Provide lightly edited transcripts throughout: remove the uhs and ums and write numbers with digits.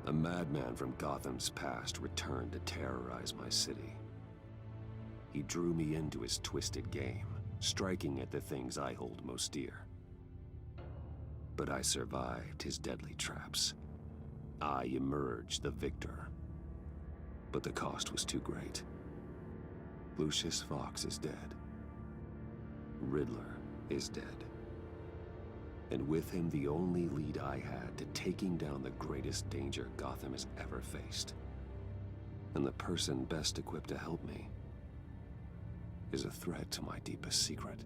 A madman from Gotham's past returned to terrorize my city. He drew me into his twisted game, striking at the things I hold most dear. But I survived his deadly traps. I emerged the victor. But the cost was too great. Lucius Fox is dead. Riddler is dead. And with him, the only lead I had to taking down the greatest danger Gotham has ever faced. And the person best equipped to help me is a threat to my deepest secret.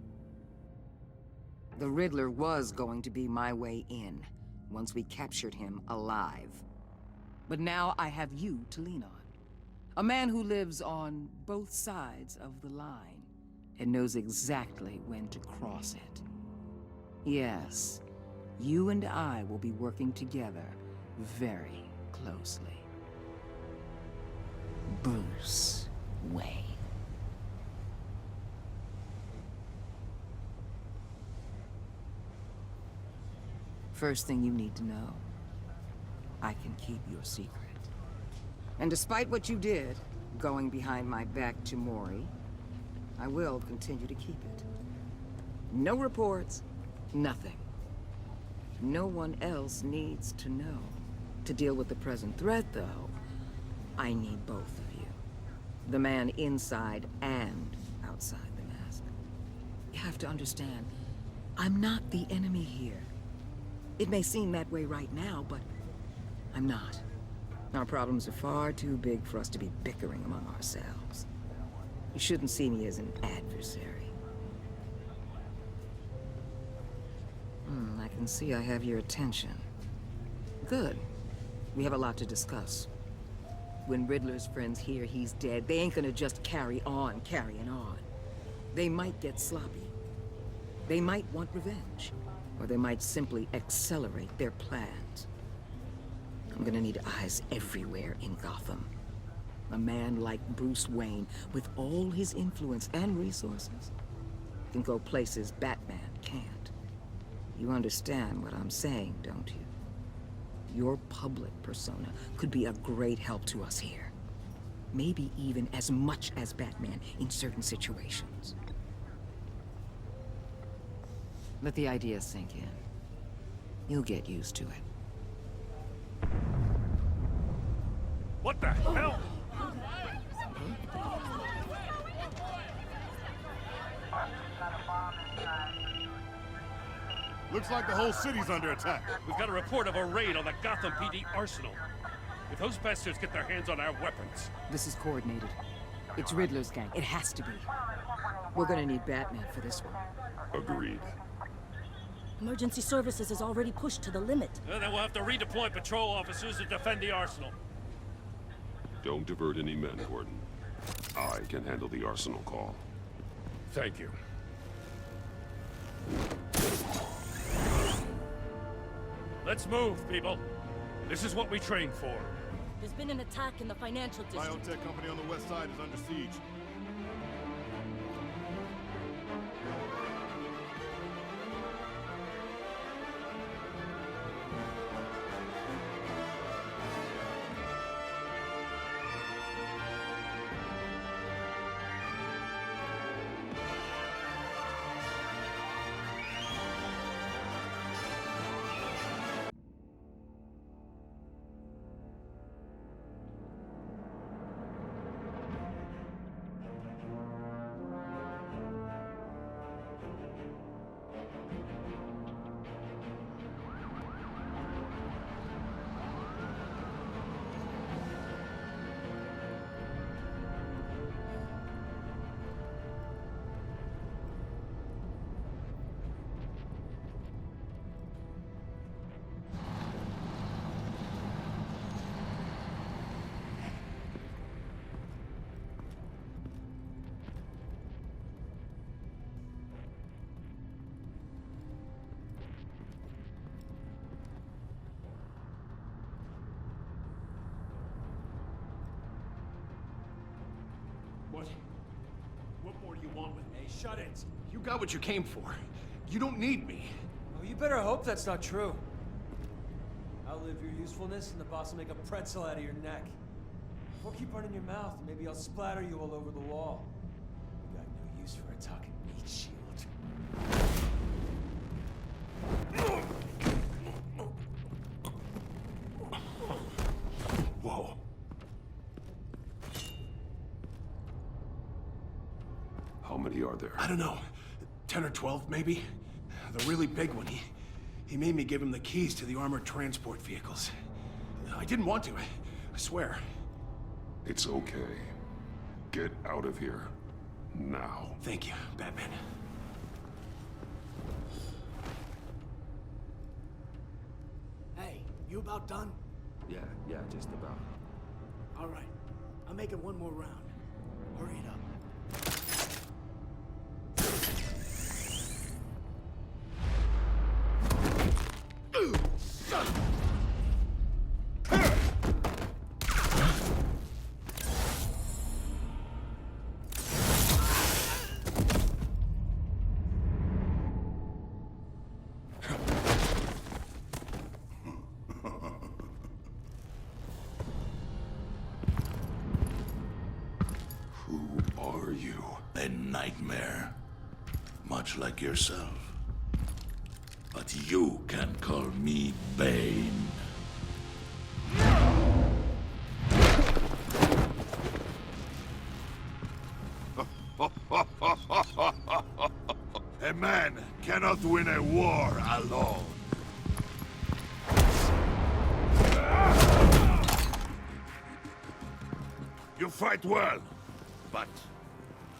The Riddler was going to be my way in, once we captured him alive. But now I have you to lean on. A man who lives on both sides of the line, and knows exactly when to cross it. Yes, you and I will be working together very closely. Bruce Wayne. First thing you need to know, I can keep your secret. And despite what you did, going behind my back to Mori, I will continue to keep it. No reports, nothing. No one else needs to know. To deal with the present threat, though, I need both of you. The man inside and outside the mask. You have to understand, I'm not the enemy here. It may seem that way right now, but I'm not. Our problems are far too big for us to be bickering among ourselves. You shouldn't see me as an adversary. I can see I have your attention. Good. We have a lot to discuss. When Riddler's friends hear he's dead, they ain't gonna just carry on carrying on. They might get sloppy. They might want revenge. Or they might simply accelerate their plans. I'm gonna need eyes everywhere in Gotham. A man like Bruce Wayne, with all his influence and resources, can go places Batman can't. You understand what I'm saying, don't you? Your public persona could be a great help to us here. Maybe even as much as Batman in certain situations. Let the idea sink in. You'll get used to it. What the hell? Looks like the whole city's under attack. We've got a report of a raid on the Gotham PD arsenal. If those bastards get their hands on our weapons... This is coordinated. It's Riddler's gang. It has to be. We're gonna need Batman for this one. Agreed. Emergency services is already pushed to the limit. Then we'll have to redeploy patrol officers to defend the arsenal. Don't divert any men, Gordon. I can handle the arsenal call. Thank you. Let's move, people. This is what we trained for. There's been an attack in the financial district. Biotech company on the west side is under siege. What more do you want with me? Shut it! You got what you came for. You don't need me. Oh, you better hope that's not true. I'll outlive your usefulness, and the boss will make a pretzel out of your neck. Or keep running your mouth, and maybe I'll splatter you all over the wall. You got no use for a talking meat shield. Whoa. How many are there? I don't know. 10 or 12, maybe? The really big one, he made me give him the keys to the armored transport vehicles. I didn't want to, I swear. It's okay. Get out of here. Now. Thank you, Batman. Hey, you about done? Yeah, just about. All right. I'll make it one more round. Hurry it up. Who are you? A nightmare. Much like yourself. But you can call me Bane. A man cannot win a war alone. You fight well, but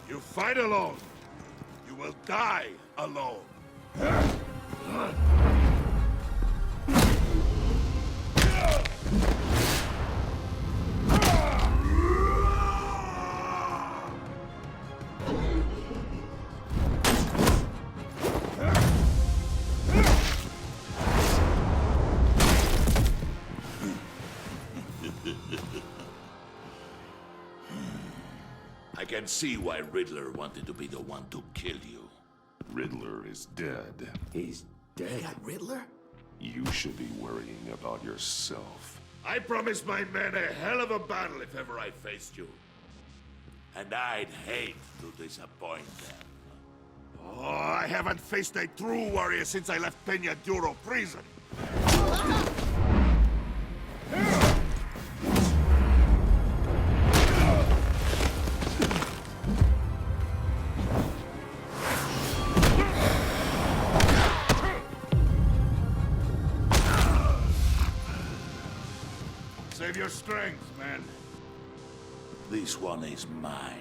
you fight alone. You will die alone. I can see why Riddler wanted to be the one to kill you. Riddler is dead. He's dead. They got Riddler? You should be worrying about yourself. I promised my men a hell of a battle if ever I faced you. And I'd hate to disappoint them. Oh, I haven't faced a true warrior since I left Peña Duro prison. Save your strength, man. This one is mine.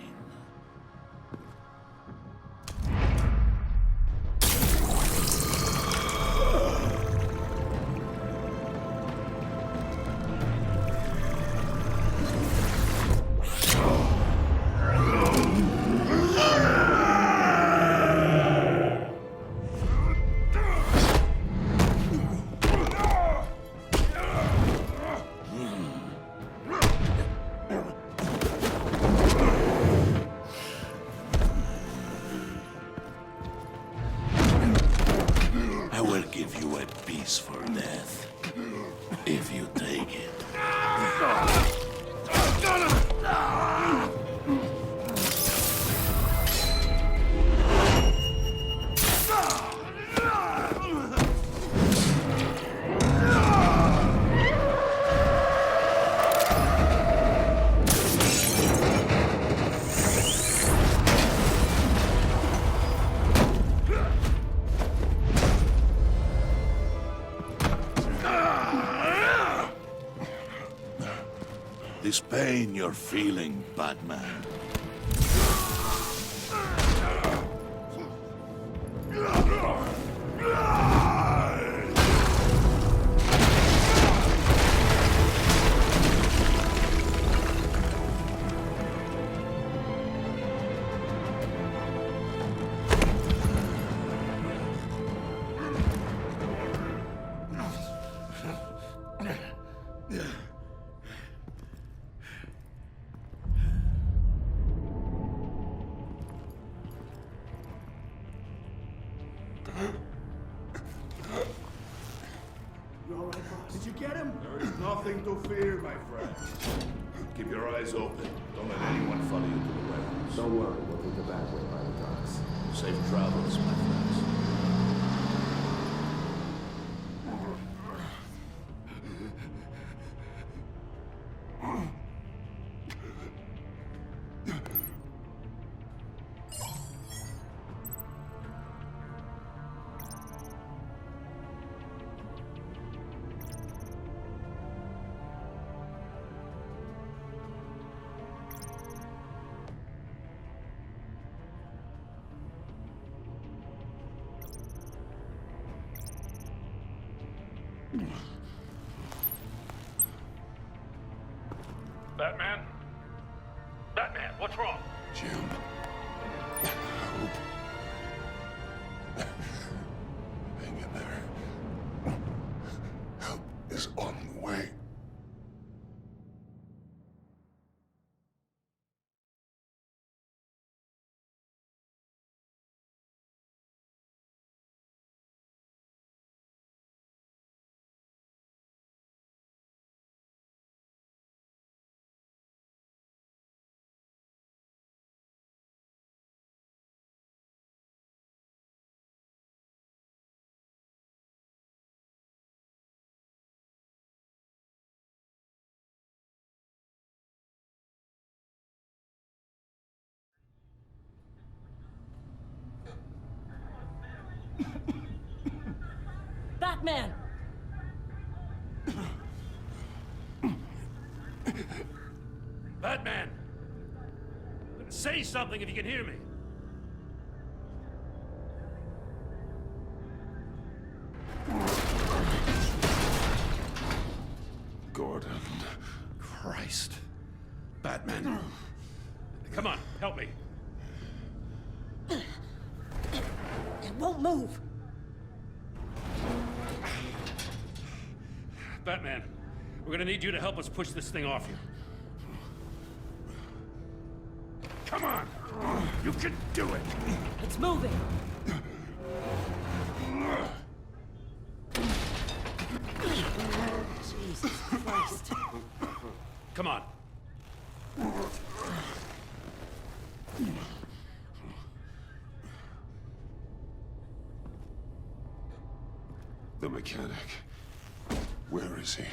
I will give you a piece for death, if you take it. This pain you're feeling, Batman. Nothing to fear, my friend. Keep your eyes open. Don't let anyone follow you to the warehouse. Don't worry, we'll take the back way by the docks. Safe travels, my friends. Batman? Batman, what's wrong? Jim. Help. Hang in there. Help is on the way. Batman! Batman! Say something if you can hear me. Gordon. Christ. Batman. Come on, help me. It won't move. Batman, we're gonna need you to help us push this thing off you. Come on! You can do it! It's moving. Jesus Christ. Come on. The mechanic. Where is he?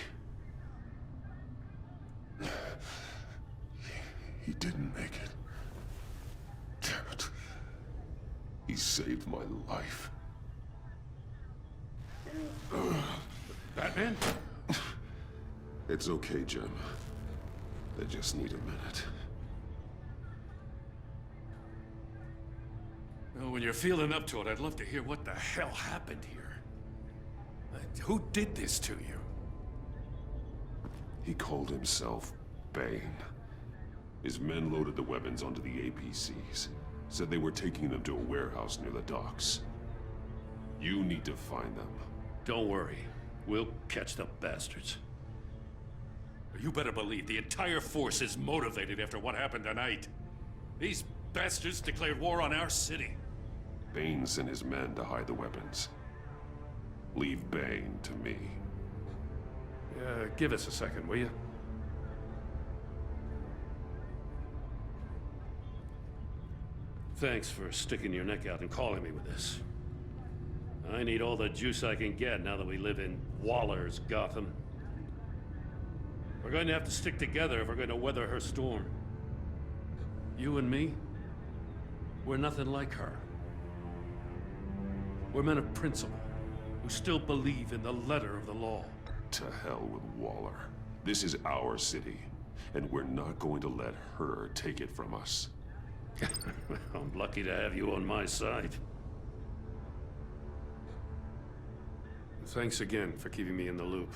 He didn't make it. Damn it. He saved my life. Batman? It's okay, Jim. They just need a minute. Well, when you're feeling up to it, I'd love to hear what the hell happened here. Who did this to you? He called himself Bane. His men loaded the weapons onto the APCs. Said they were taking them to a warehouse near the docks. You need to find them. Don't worry. We'll catch the bastards. You better believe the entire force is motivated after what happened tonight. These bastards declared war on our city. Bane sent his men to hide the weapons. Leave Bane to me. Give us a second, will you? Thanks for sticking your neck out and calling me with this. I need all the juice I can get now that we live in Waller's Gotham. We're going to have to stick together if we're going to weather her storm. You and me, we're nothing like her. We're men of principle, who still believe in the letter of the law. To hell with Waller. This is our city, and we're not going to let her take it from us. I'm lucky to have you on my side. Thanks again for keeping me in the loop.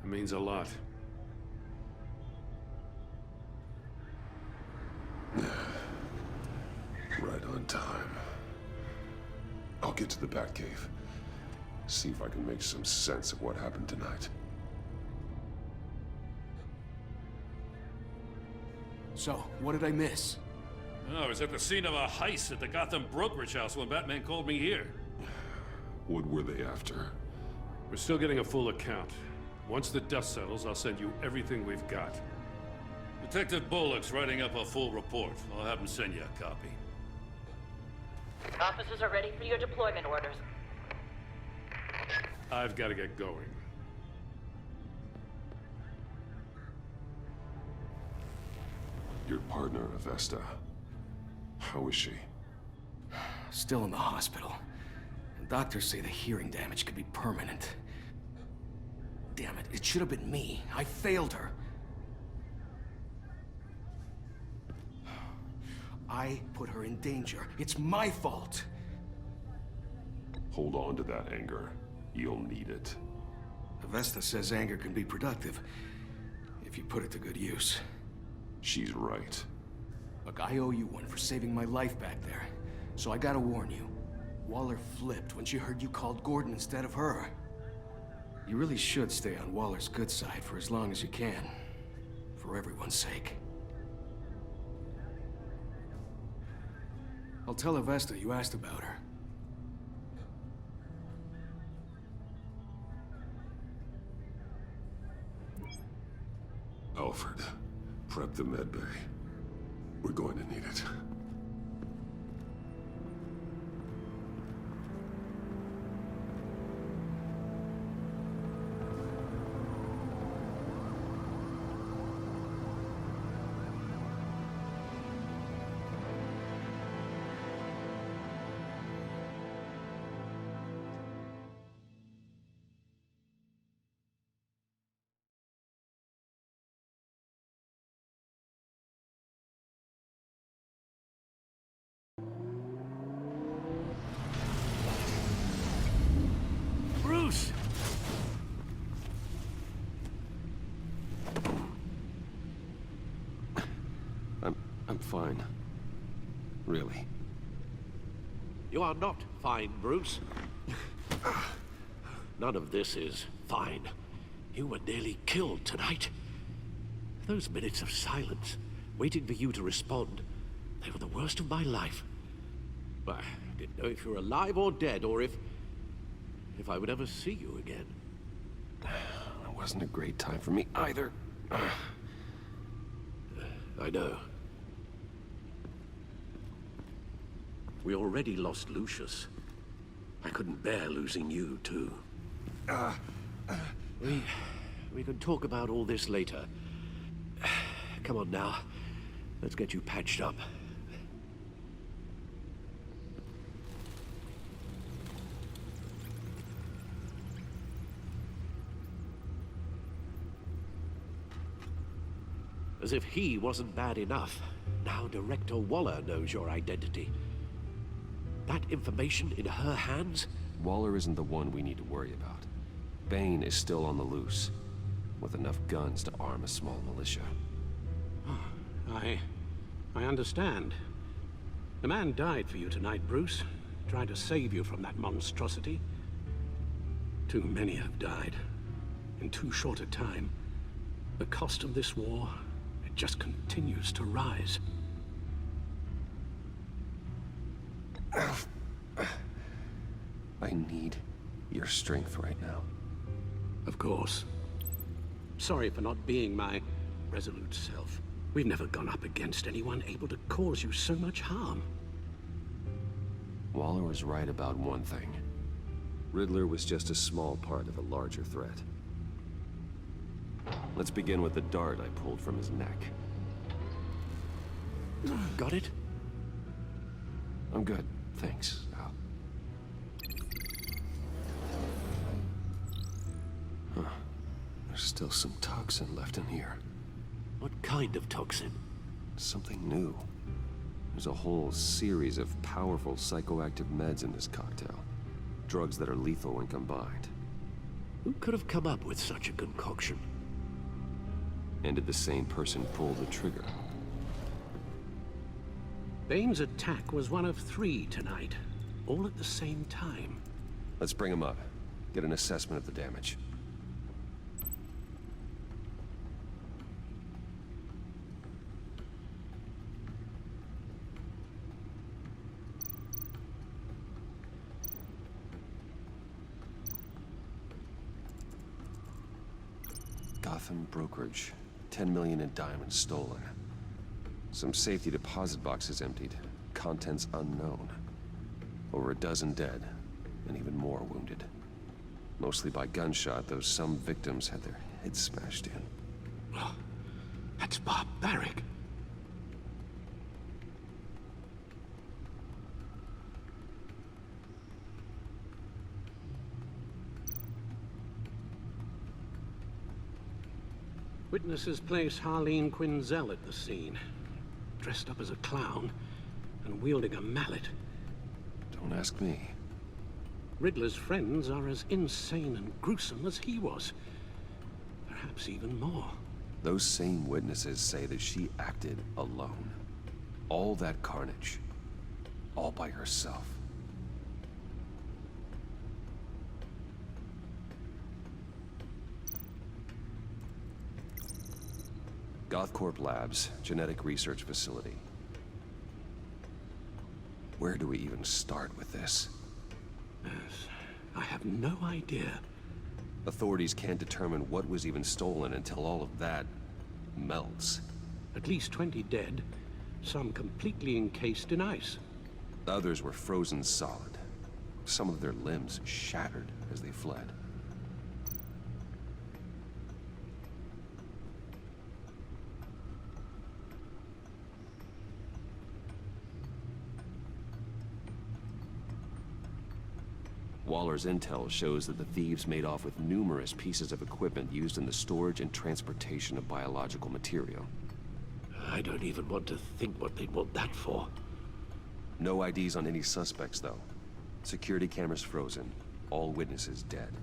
It means a lot. Right on time. I'll get to the Batcave. See if I can make some sense of what happened tonight. So, what did I miss? Oh, I was at the scene of a heist at the Gotham brokerage house when Batman called me here. What were they after? We're still getting a full account. Once the dust settles, I'll send you everything we've got. Detective Bullock's writing up a full report. I'll have him send you a copy. Officers are ready for your deployment orders. I've got to get going. Your partner, Avesta. How is she? Still in the hospital. And doctors say the hearing damage could be permanent. Damn it, it should have been me. I failed her. I put her in danger. It's my fault. Hold on to that anger. You'll need it. Avesta says anger can be productive, if you put it to good use. She's right. Look, I owe you one for saving my life back there. So I gotta warn you. Waller flipped when she heard you called Gordon instead of her. You really should stay on Waller's good side for as long as you can. For everyone's sake. I'll tell Avesta you asked about her. Alfred, prep the med bay. We're going to need it. Bruce! I'm fine. Really. You are not fine, Bruce. None of this is fine. You were nearly killed tonight. Those minutes of silence, waiting for you to respond, they were the worst of my life. I didn't know if you were alive or dead, or if I would ever see you again. It wasn't a great time for me either. I know. We already lost Lucius. I couldn't bear losing you, too. We can talk about all this later. Come on now. Let's get you patched up. As if he wasn't bad enough, now Director Waller knows your identity. That information in her hands? Waller isn't the one we need to worry about. Bane is still on the loose, with enough guns to arm a small militia. I understand. The man died for you tonight, Bruce. Tried to save you from that monstrosity. Too many have died. In too short a time. The cost of this war, it just continues to rise. I need your strength right now. Of course. Sorry for not being my resolute self. We've never gone up against anyone able to cause you so much harm. Waller was right about one thing. Riddler was just a small part of a larger threat. Let's begin with the dart I pulled from his neck. Got it? I'm good, thanks, Al. Huh. There's still some toxin left in here. What kind of toxin? Something new. There's a whole series of powerful psychoactive meds in this cocktail. Drugs that are lethal when combined. Who could have come up with such a concoction? And did the same person pull the trigger? Bane's attack was one of 3 tonight, all at the same time. Let's bring him up. Get an assessment of the damage. Gotham brokerage. 10 million in diamonds stolen. Some safety deposit boxes emptied. Contents unknown. Over a dozen dead, and even more wounded. Mostly by gunshot, though some victims had their heads smashed in. Oh, that's barbaric. Witnesses place Harleen Quinzel at the scene, dressed up as a clown and wielding a mallet. Don't ask me. Riddler's friends are as insane and gruesome as he was. Perhaps even more. Those same witnesses say that she acted alone. All that carnage. All by herself. Gothcorp Labs, genetic research facility. Where do we even start with this? Yes, I have no idea. Authorities can't determine what was even stolen until all of that melts. At least 20 dead, some completely encased in ice. Others were frozen solid. Some of their limbs shattered as they fled. Waller's intel shows that the thieves made off with numerous pieces of equipment used in the storage and transportation of biological material. I don't even want to think what they'd want that for. No IDs on any suspects, though. Security cameras frozen. All witnesses dead.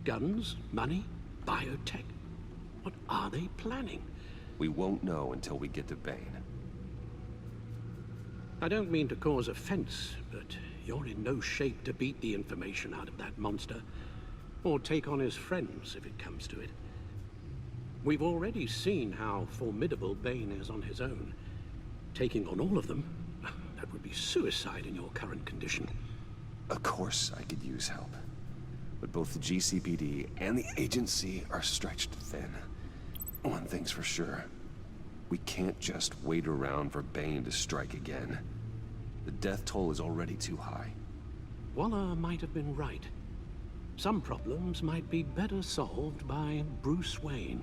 Guns, money, biotech. What are they planning? We won't know until we get to Bane. I don't mean to cause offense, but you're in no shape to beat the information out of that monster, or take on his friends if it comes to it. We've already seen how formidable Bane is on his own. Taking on all of them, that would be suicide in your current condition. Of course I could use help. But both the GCPD and the agency are stretched thin. One thing's for sure. We can't just wait around for Bane to strike again. The death toll is already too high. Waller might have been right. Some problems might be better solved by Bruce Wayne.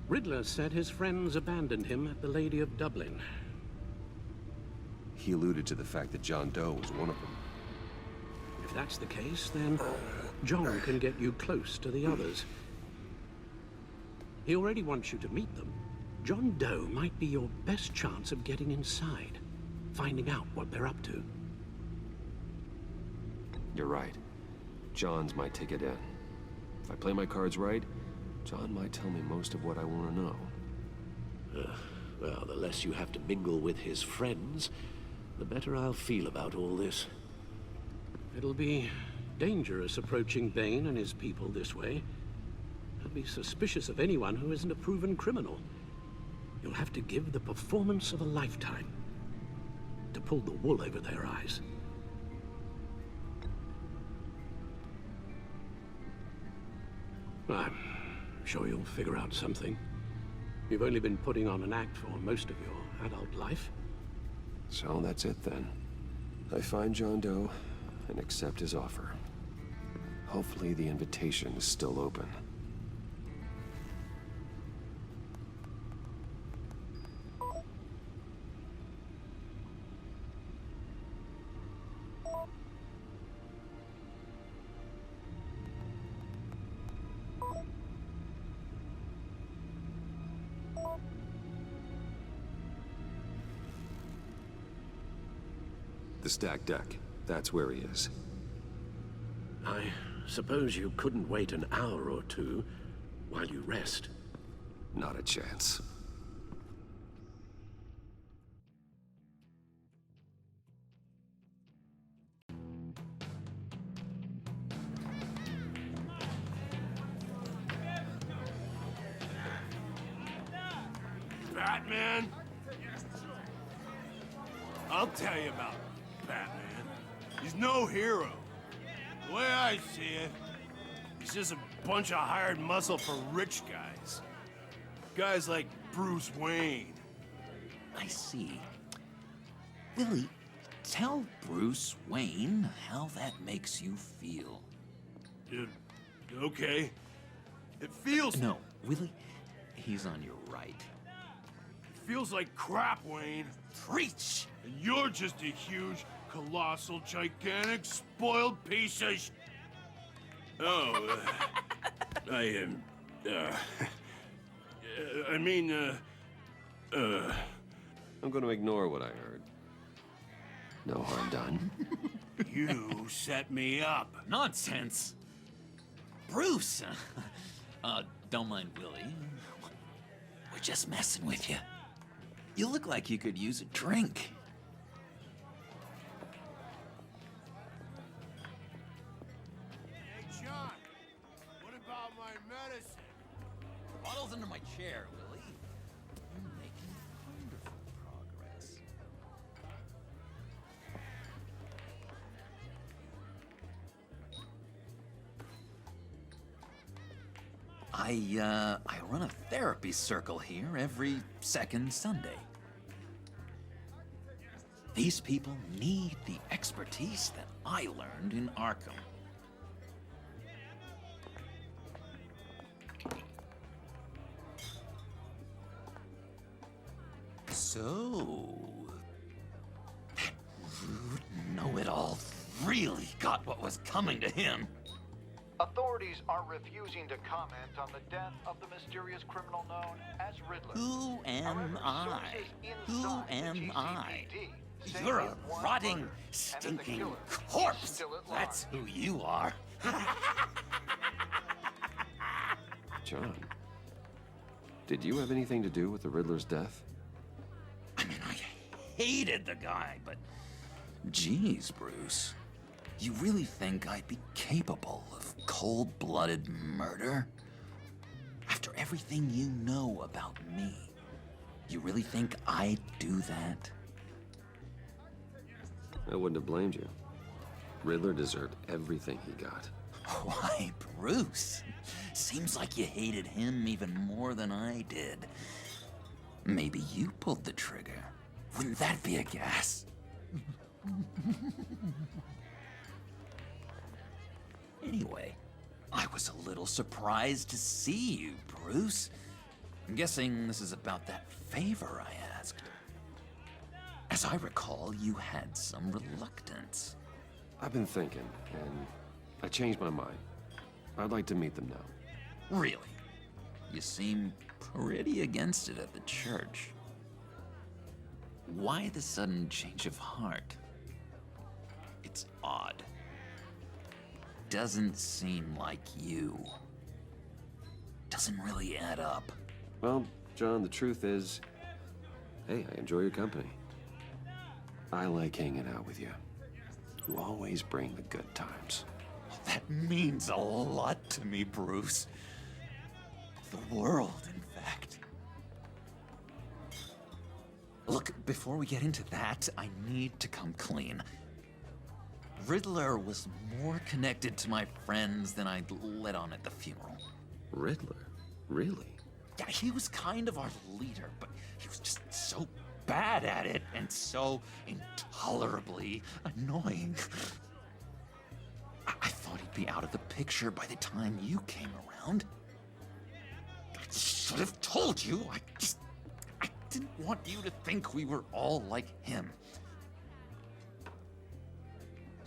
Riddler said his friends abandoned him at the Lady of Dublin. He alluded to the fact that John Doe was one of them. If that's the case, then John can get you close to the others. He already wants you to meet them. John Doe might be your best chance of getting inside, finding out what they're up to. You're right. John's my ticket in. If I play my cards right, John might tell me most of what I want to know. Well, the less you have to mingle with his friends, the better I'll feel about all this. It'll be dangerous approaching Bane and his people this way. I'll be suspicious of anyone who isn't a proven criminal. You'll have to give the performance of a lifetime to pull the wool over their eyes. I'm sure you'll figure out something. You've only been putting on an act for most of your adult life. So that's it then. I find John Doe and accept his offer. Hopefully the invitation is still open. The stacked deck. That's where he is. I suppose you couldn't wait an hour or two while you rest. Not a chance. Batman? I'll tell you about Batman. He's no hero. The way I see it, he's just a bunch of hired muscle for rich guys. Guys like Bruce Wayne. I see. Willie, tell Bruce Wayne how that makes you feel. Okay. It feels... No, Willie, he's on your right. It feels like crap, Wayne. Preach! And you're just a huge, colossal, gigantic, spoiled piece of Oh, I am... I'm gonna ignore what I heard. No harm done. You set me up. Nonsense! Bruce! Don't mind Willie. We're just messing with you. You look like you could use a drink. Hey, John. What about my medicine? Bottle's under my chair, Willie. You're making wonderful progress. I run a therapy circle here every second Sunday. These people need the expertise that I learned in Arkham. So, that rude know-it-all really got what was coming to him. Authorities are refusing to comment on the death of the mysterious criminal known as Riddler. Who am I? Who am I? say You're a he was rotting, murdered, and that the stinking killer corpse. is still at large. That's who you are. John, did you have anything to do with the Riddler's death? I mean, I hated the guy, but geez, Bruce. You really think I'd be capable of cold-blooded murder? After everything you know about me, you really think I'd do that? I wouldn't have blamed you. Riddler deserved everything he got. Why, Bruce? Seems like you hated him even more than I did. Maybe you pulled the trigger. Wouldn't that be a gas? Anyway, I was a little surprised to see you, Bruce. I'm guessing this is about that favor I asked. As I recall, you had some reluctance. I've been thinking, and I changed my mind. I'd like to meet them now. Really? You seem pretty against it at the church. Why the sudden change of heart? It's odd. Doesn't seem like you. Doesn't really add up. Well, John, the truth is, hey, I enjoy your company. I like hanging out with you. You always bring the good times. That means a lot to me, Bruce. The world, in fact. Look, before we get into that, I need to come clean. Riddler was more connected to my friends than I'd let on at the funeral. Riddler? Really? Yeah, he was kind of our leader, but he was just so bad at it and so intolerably annoying. I thought he'd be out of the picture by the time you came around. I should have told you. I didn't want you to think we were all like him.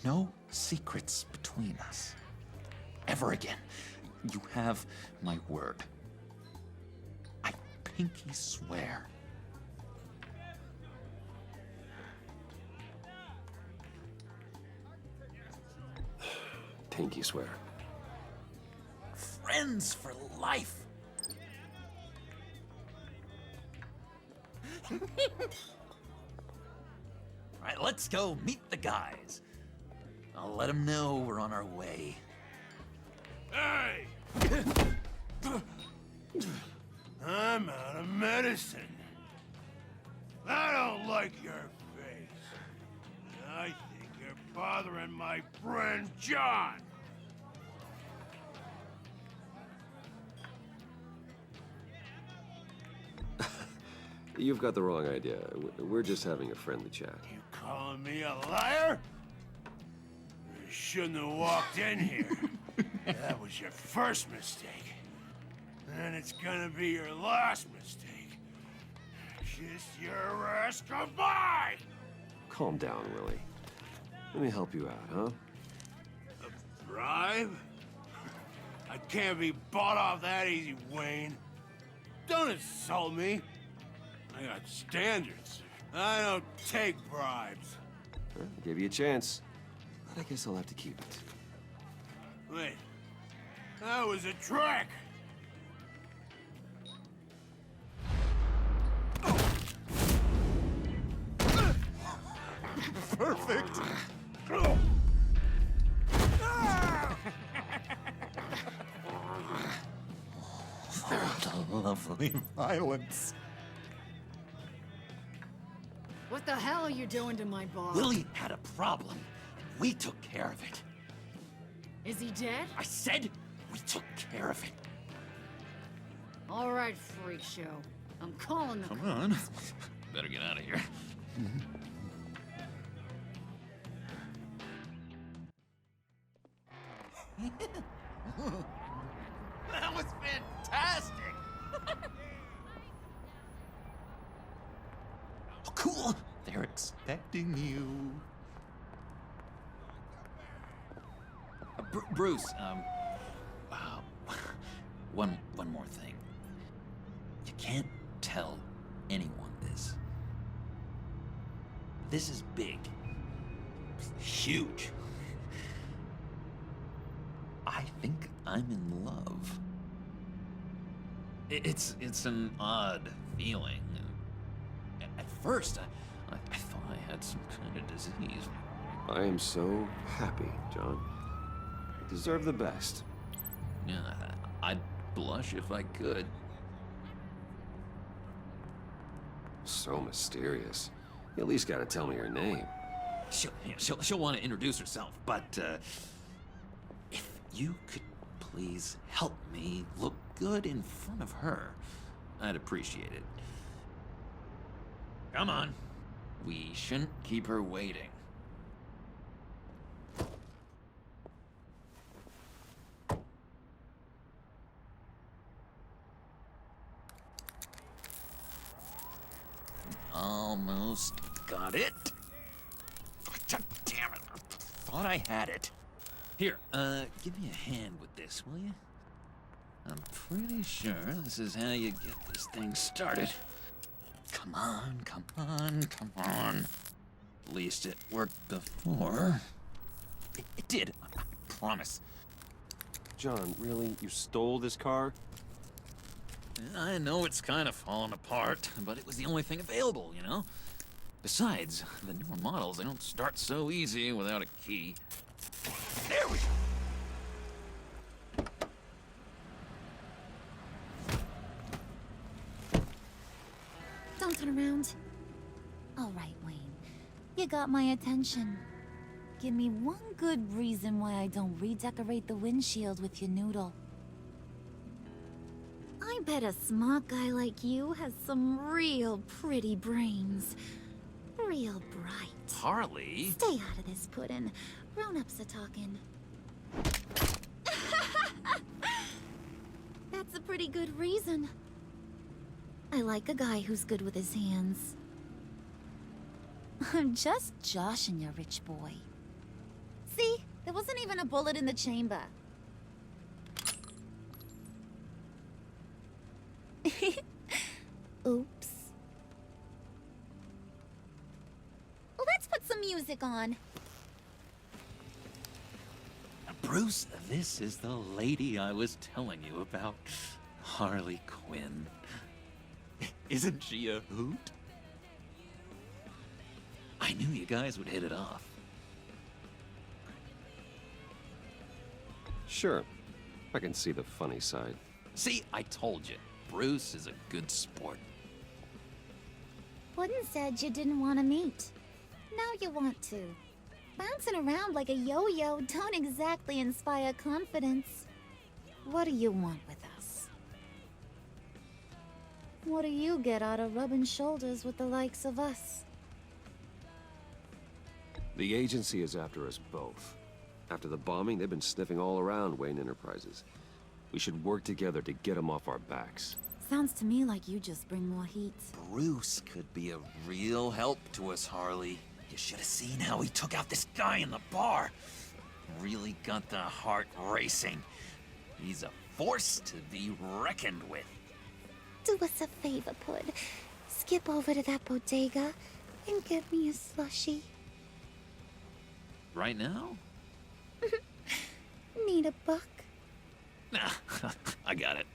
No secrets between us. Ever again. You have my word. I pinky swear. Pinky swear. Friends for life. Alright, let's go meet the guys. I'll let them know we're on our way. Hey! I'm out of medicine. I don't like your face. I think you're bothering my friend John. You've got the wrong idea. We're just having a friendly chat. You calling me a liar? You shouldn't have walked in here. That was your first mistake. And it's gonna be your last mistake. Kiss your ass goodbye! Calm down, Willie. Let me help you out, huh? A bribe? I can't be bought off that easy, Wayne. Don't insult me. I got standards. I don't take bribes. I gave you a chance, but I guess I'll have to keep it. Wait. That was a trick! Perfect! The lovely violence. What the hell are you doing to my bar? Willie had a problem. We took care of it. Is he dead? I said we took care of it. All right, freak show. I'm calling the Come on. Better get out of here. That was fantastic! Oh, cool! They're expecting you. Bruce, one more thing. You can't tell anyone this. This is big. Huge. I think I'm in love. It's an odd feeling. At first, I thought I had some kind of disease. I am so happy, John. You deserve the best. Yeah, I'd blush if I could. So mysterious. You at least gotta tell me her name. She'll want to introduce herself, but if you could please help me look good in front of her, I'd appreciate it. Come on. We shouldn't keep her waiting. Almost got it. God damn it. I thought I had it. Here, give me a hand with this, will you? I'm pretty sure this is how you get this thing started. Come on, come on, come on. At least it worked before. It did, I promise. John, really? You stole this car? I know it's kind of falling apart, but it was the only thing available, you know? Besides, the newer models, they don't start so easy without a key. There we go! Don't turn around. All right, Wayne. You got my attention. Give me one good reason why I don't redecorate the windshield with your noodle. I bet a smart guy like you has some real pretty brains. Real bright. Harley? Stay out of this, Puddin'. Grown-ups are talking. That's a pretty good reason. I like a guy who's good with his hands. I'm just joshing you, rich boy. See? There wasn't even a bullet in the chamber. Oops. Let's put some music on. Bruce, this is the lady I was telling you about. Harley Quinn. Isn't she a hoot? knew you guys would hit it off. Sure. I can see the funny side. See, I told you. Bruce is a good sport. Puddin said you didn't want to meet. Now you want to. Bouncing around like a yo-yo don't exactly inspire confidence. What do you want with us? What do you get out of rubbing shoulders with the likes of us? The agency is after us both. After the bombing, they've been sniffing all around Wayne Enterprises. We should work together to get them off our backs. Sounds to me like you just bring more heat. Bruce could be a real help to us, Harley. You should have seen how he took out this guy in the bar. Really got the heart racing. He's a force to be reckoned with. Do us a favor, Pud. Skip over to that bodega and get me a slushie. Right now? Need a buck? Nah, I got it.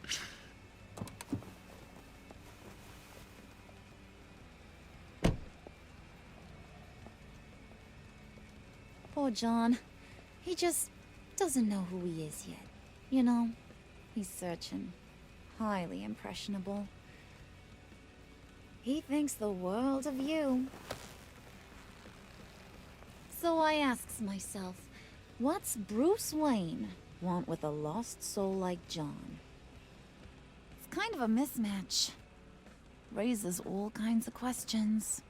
Poor John. He just doesn't know who he is yet. You know, he's searching. Highly impressionable. He thinks the world of you. So I asks myself, what's Bruce Wayne want with a lost soul like John? It's kind of a mismatch. Raises all kinds of questions.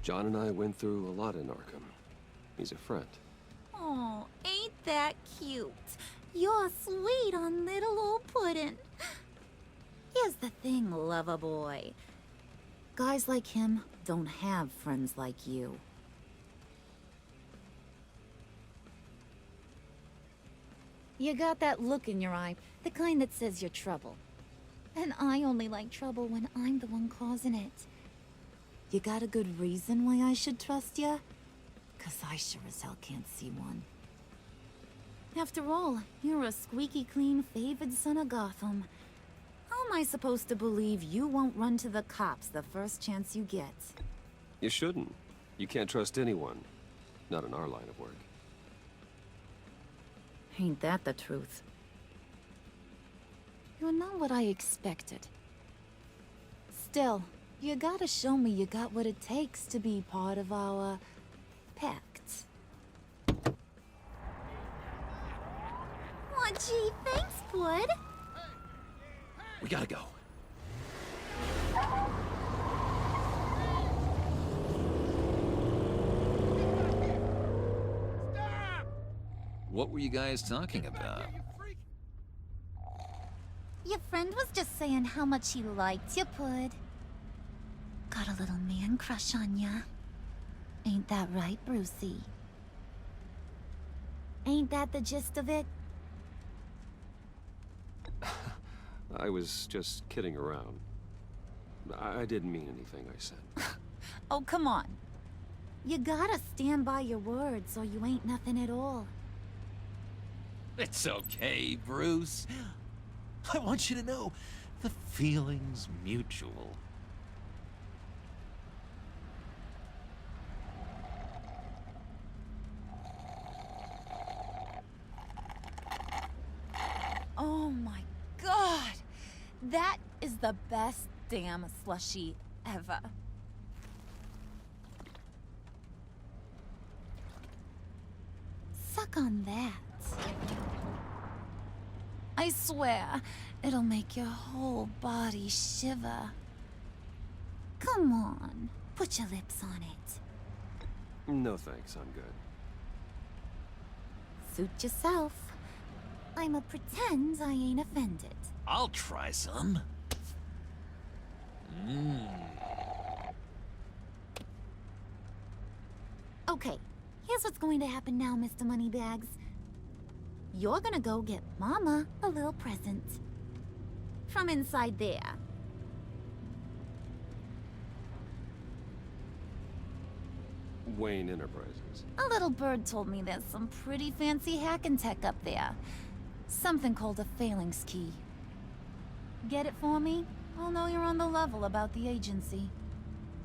John and I went through a lot in Arkham. He's a friend. Oh, ain't that cute? You're sweet on little old Puddin'. Here's the thing, lover boy. Guys like him don't have friends like you. You got that look in your eye, the kind that says you're trouble. And I only like trouble when I'm the one causing it. You got a good reason why I should trust you? 'Cause I sure as hell can't see one. After all, you're a squeaky clean favored son of Gotham. How am I supposed to believe you won't run to the cops the first chance you get? You shouldn't. You can't trust anyone. Not in our line of work. Ain't that the truth? You're not what I expected. Still, you gotta show me you got what it takes to be part of our pact. Aw, gee, thanks, Bud. We gotta go. What were you guys talking about? Your friend was just saying how much he liked you, Pud. Got a little man crush on ya. Ain't that right, Brucey? Ain't that the gist of it? I was just kidding around. I didn't mean anything I said. Oh, come on. You gotta stand by your words or you ain't nothing at all. It's okay, Bruce. I want you to know the feeling's mutual. Oh my god! That is the best damn slushie ever. Suck on that. I swear, it'll make your whole body shiver. Come on, put your lips on it. No thanks, I'm good. Suit yourself. I'ma pretend I ain't offended. I'll try some. Okay, here's what's going to happen now, Mr. Moneybags. You're gonna go get Mama a little present. From inside there. Wayne Enterprises. A little bird told me there's some pretty fancy hacking tech up there. Something called a phalanx key. Get it for me? I'll know you're on the level about the agency.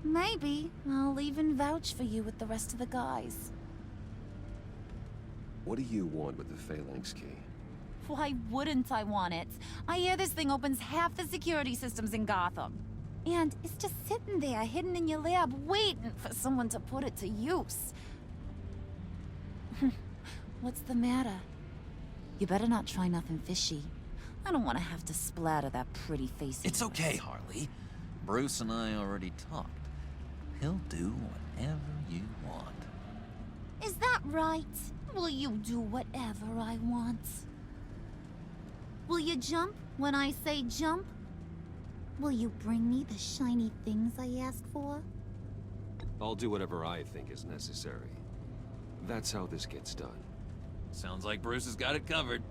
Maybe I'll even vouch for you with the rest of the guys. What do you want with the Phalanx key? Why wouldn't I want it? I hear this thing opens half the security systems in Gotham. And it's just sitting there, hidden in your lab, waiting for someone to put it to use. What's the matter? You better not try nothing fishy. I don't want to have to splatter that pretty face. It's okay, Harley. Bruce and I already talked. He'll do whatever you want. Is that right? Will you do whatever I want? Will you jump when I say jump? Will you bring me the shiny things I ask for? I'll do whatever I think is necessary. That's how this gets done. Sounds like Bruce has got it covered.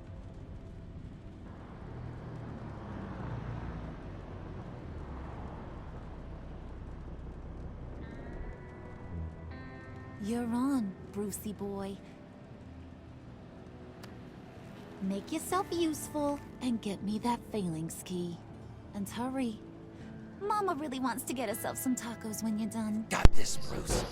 You're on, Brucey boy. Make yourself useful and get me that Phalanx key. And hurry. Mama really wants to get herself some tacos when you're done. Got this, Bruce.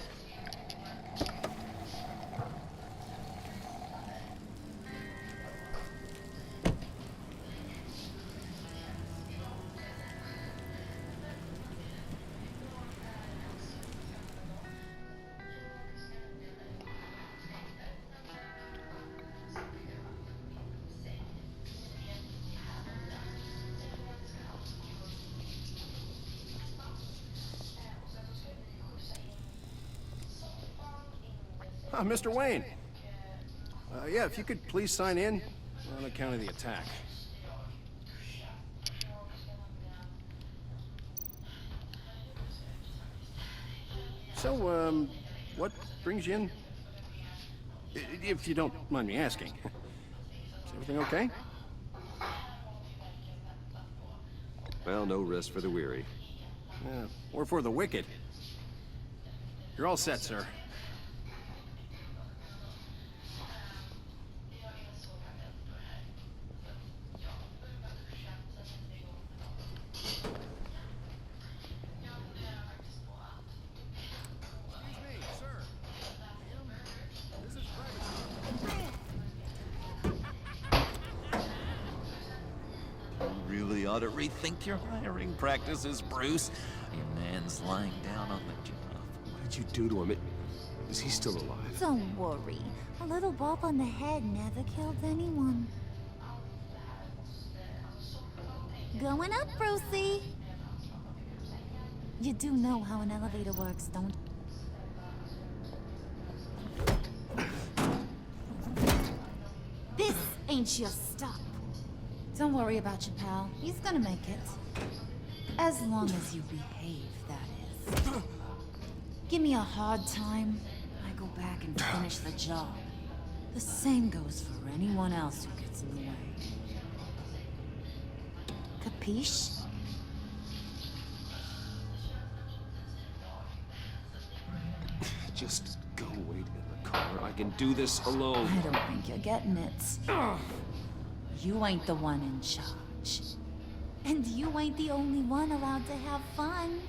Mr. Wayne. Yeah, if you could please sign in on account of the attack. So, what brings you in? If you don't mind me asking. Is everything okay? Well, no rest for the weary. Yeah, or for the wicked. You're all set, sir. Ought to rethink your hiring practices, Bruce. Your man's lying down on the job. What did you do to him? Is he still alive? Don't worry. A little bump on the head never killed anyone. Going up, Brucey. You do know how an elevator works, don't you? This ain't your stop. Don't worry about your pal. He's gonna make it. As long as you behave, that is. Give me a hard time, I go back and finish the job. The same goes for anyone else who gets in the way. Capiche? Just go wait in the car. I can do this alone. I don't think you're getting it. You ain't the one in charge. And you ain't the only one allowed to have fun.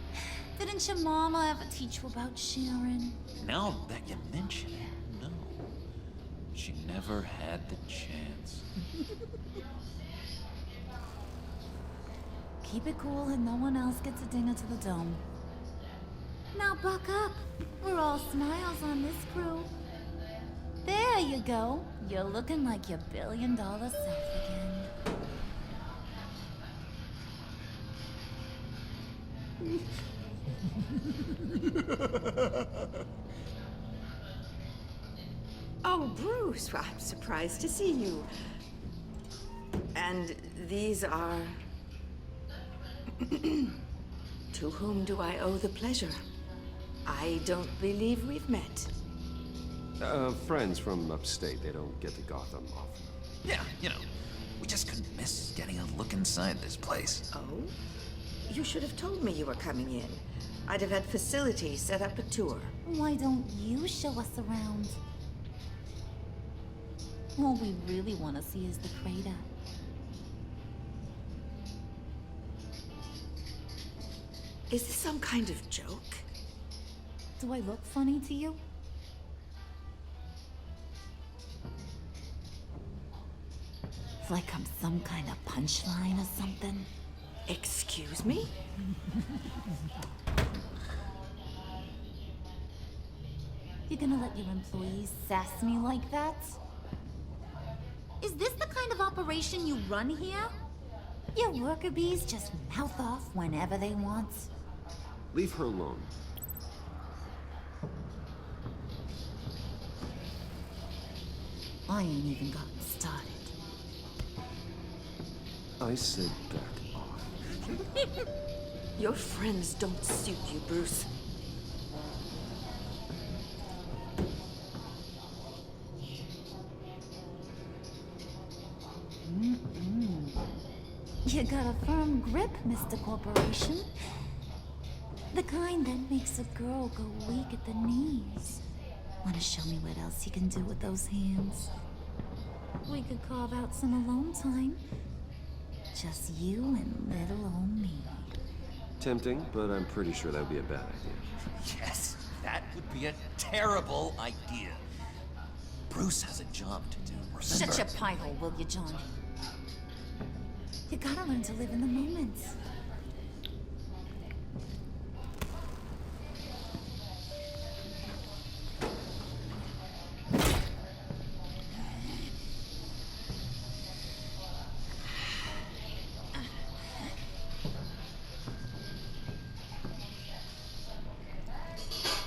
Didn't your mama ever teach you about sharing? Now that you mention it, no. She never had the chance. Keep it cool and no one else gets a dinger to the dome. Now buck up. We're all smiles on this crew. There you go. You're looking like your billion-dollar self again. Oh, Bruce, well, I'm surprised to see you. And these are... To whom do I owe the pleasure? I don't believe we've met. Friends from upstate. They don't get to Gotham often. Yeah, you know, we just couldn't miss getting a look inside this place. Oh? You should have told me you were coming in. I'd have had facilities set up a tour. Why don't you show us around? All we really want to see is the crater. Is this some kind of joke? Do I look funny to you? It's like I'm some kind of punchline or something. Excuse me? You gonna let your employees sass me like that? Is this the kind of operation you run here? Your worker bees just mouth off whenever they want. Leave her alone. I ain't even gotten started. I said back off. Your friends don't suit you, Bruce. You got a firm grip, Mr. Corporation. The kind that makes a girl go weak at the knees. Wanna show me what else you can do with those hands? We could carve out some alone time. Just you and little old me. Tempting, but I'm pretty sure that would be a bad idea. Yes, that would be a terrible idea. Bruce has a job to do, remember? Shut your pie hole, will you, Johnny? You gotta learn to live in the moment.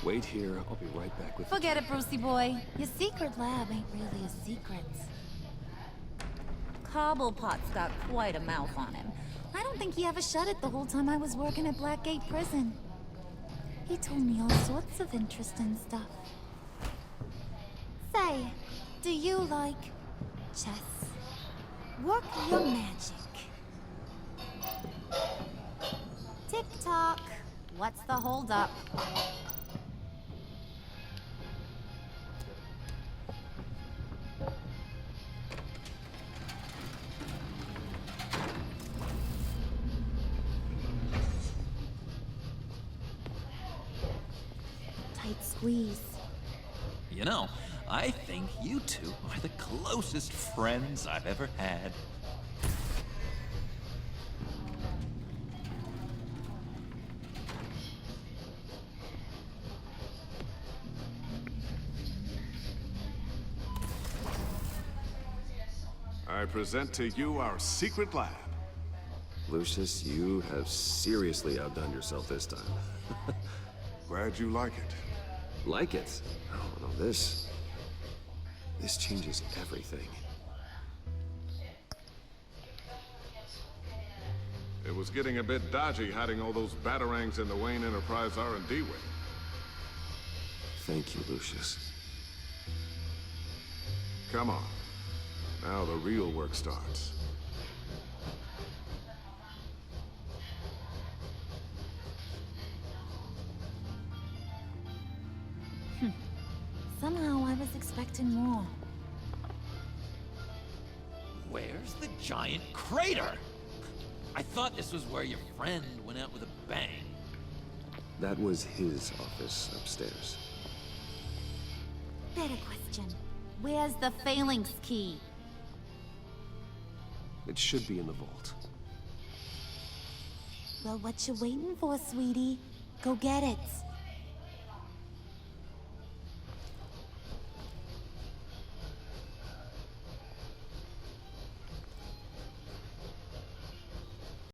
Wait here, I'll be right back with Forget it, Brucey boy. Your secret lab ain't really a secret. Cobblepot's got quite a mouth on him. I don't think he ever shut it the whole time I was working at Blackgate Prison. He told me all sorts of interesting stuff. Say, do you like chess? Work your magic. Tick-tock. What's the holdup? Tight squeeze. You know, I think you two are the closest friends I've ever had. I present to you our secret lab. Lucius, you have seriously outdone yourself this time. Glad you like it. Like it? Oh, no, this changes everything. It was getting a bit dodgy hiding all those batarangs in the Wayne Enterprise R&D wing. Thank you, Lucius. Come on. Now the real work starts. Somehow I was expecting more. Where's the giant crater? I thought this was where your friend went out with a bang. That was his office upstairs. Better question. Where's the phalanx key? It should be in the vault. Well, what you waiting for, sweetie? Go get it.